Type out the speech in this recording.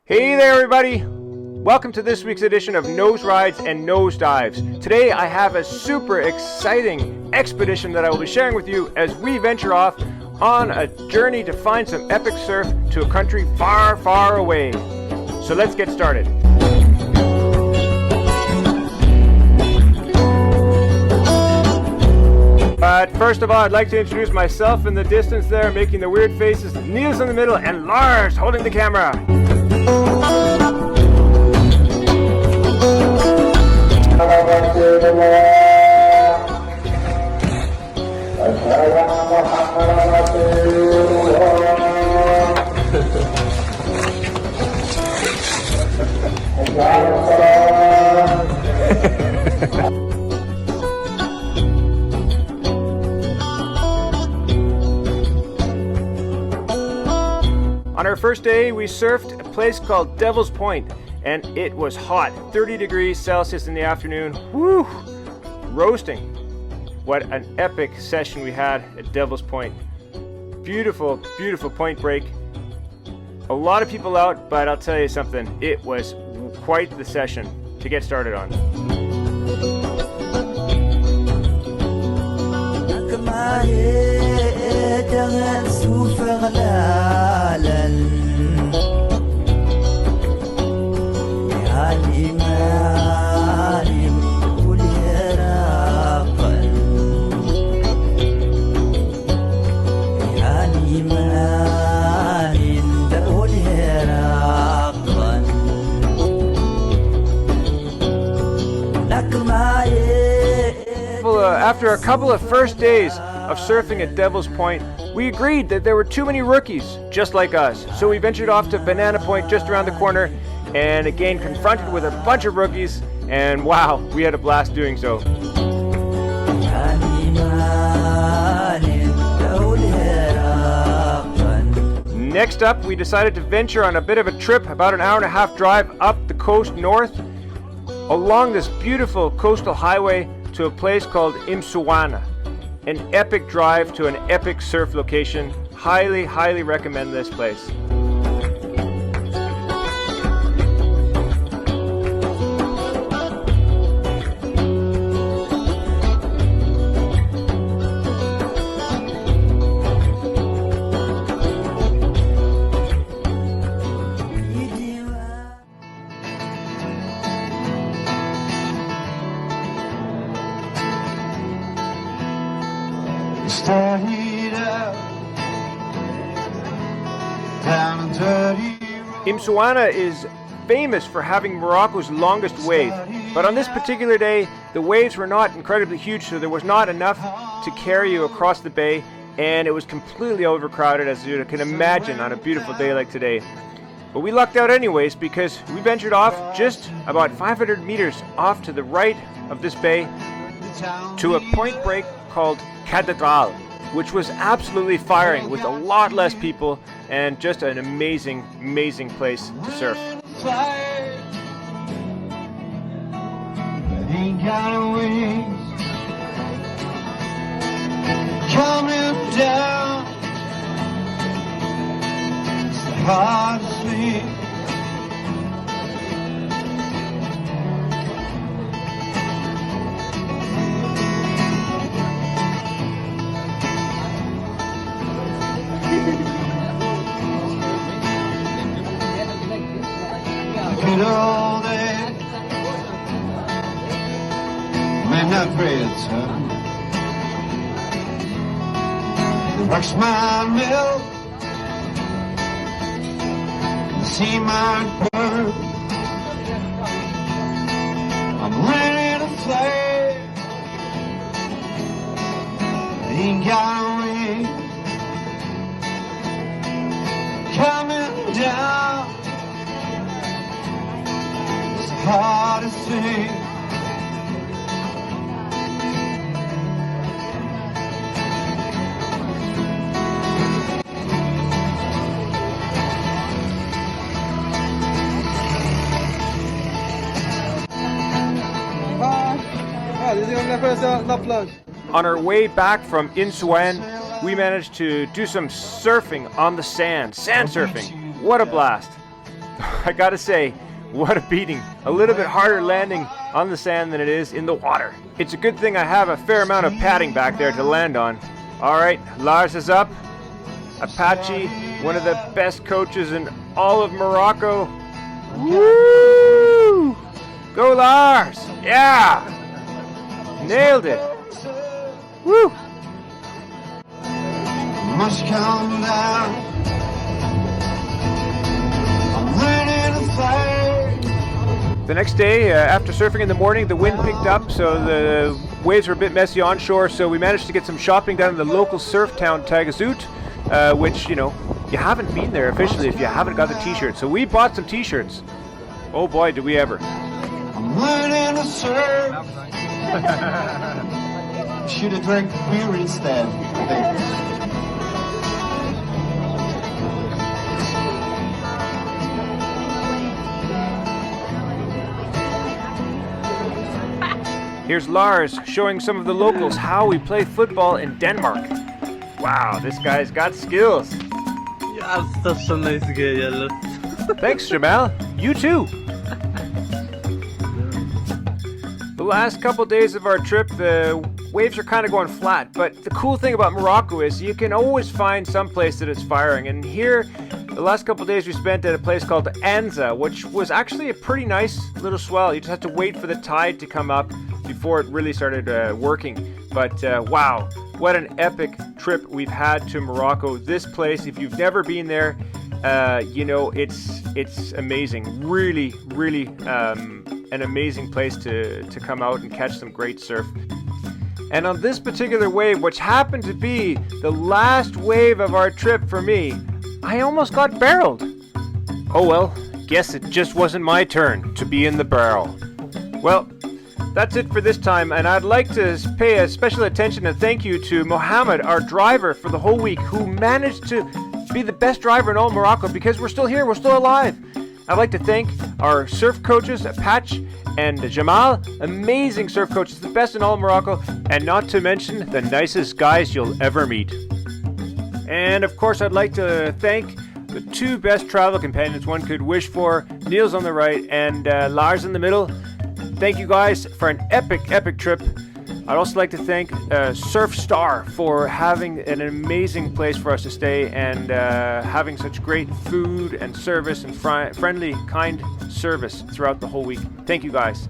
Hey there everybody! Welcome to this week's edition of Nose Rides and Nose Dives. Today I have a super exciting expedition that I will be sharing with you as we venture off on a journey to find some epic surf to a country far, far away. So let's get started. But first of all, I'd like to introduce myself in the distance there, making the weird faces. Niels in the middle and Lars holding the camera. On our first day, we surfed a place called Devil's Point, and it was hot, 30 degrees Celsius in the afternoon. Woo! Roasting. What an epic session we had at Devil's Point. Beautiful, beautiful point break. A lot of people out, but I'll tell you something, it was quite the session to get started on. After a couple of first days of surfing at Devil's Point, we agreed that there were too many rookies just like us. So we ventured off to Banana Point just around the corner and again confronted with a bunch of rookies, and wow, we had a blast doing so. Next up, we decided to venture on a bit of a trip, about an hour and a half drive up the coast north along this beautiful coastal highway to a place called Imsuwana. An epic drive to an epic surf location. Highly, highly recommend this place. Imsuwana is famous for having Morocco's longest wave, but on this particular day the waves were not incredibly huge, so there was not enough to carry you across the bay, and it was completely overcrowded, as you can imagine on a beautiful day like today. But we lucked out anyways, because we ventured off just about 500 meters off to the right of this bay to a point break called Cathedral, which was absolutely firing with a lot less people and just an amazing, amazing place to surf. Coming down, it's the hardest thing. Good old days, men not bread, son. Works my mill, the sea might burn. I'm ready to fly. I ain't got a wing. Coming down, it's the hardest thing. On our way back from Insuan, we managed to do some surfing on the sand surfing. What a blast. I gotta say, what a beating. A little bit harder landing on the sand than it is in the water. It's a good thing I have a fair amount of padding back there to land on. Alright, Lars is up. Apache, one of the best coaches in all of Morocco. Woo! Go Lars! Yeah! Nailed it! Woo! Must come down. I'm ready to fight. The next day, after surfing in the morning, the wind picked up, so the waves were a bit messy onshore, so we managed to get some shopping done in the local surf town, Tagazout, which, you know, you haven't been there officially if you haven't got the t-shirts. So we bought some t-shirts. Oh boy, did we ever. I'm learning to surf. Should have drank beer instead. I think. Here's Lars showing some of the locals how we play football in Denmark. Wow, this guy's got skills. You're such a nice guy, Yellow. Thanks, Jamal. You too. The last couple days of our trip, the waves are kind of going flat, but the cool thing about Morocco is you can always find some place that is firing. And here, the last couple days we spent at a place called Anza, which was actually a pretty nice little swell. You just have to wait for the tide to come up before it really started working. But wow, what an epic trip we've had to Morocco. This place, if you've never been there, you know, it's amazing. Really, really an amazing place to come out and catch some great surf. And on this particular wave, which happened to be the last wave of our trip for me, I almost got barreled. Oh well, guess it just wasn't my turn to be in the barrel. Well, that's it for this time, and I'd like to pay a special attention and thank you to Mohammed, our driver for the whole week, who managed to be the best driver in all Morocco because we're still here, we're still alive. I'd like to thank our surf coaches, Apache and Jamal, amazing surf coaches, the best in all of Morocco, and not to mention the nicest guys you'll ever meet. And of course, I'd like to thank the two best travel companions one could wish for, Niels on the right and Lars in the middle. Thank you guys for an epic trip. I'd also like to thank Surf Star for having an amazing place for us to stay and having such great food and service and friendly, kind service throughout the whole week. Thank you guys.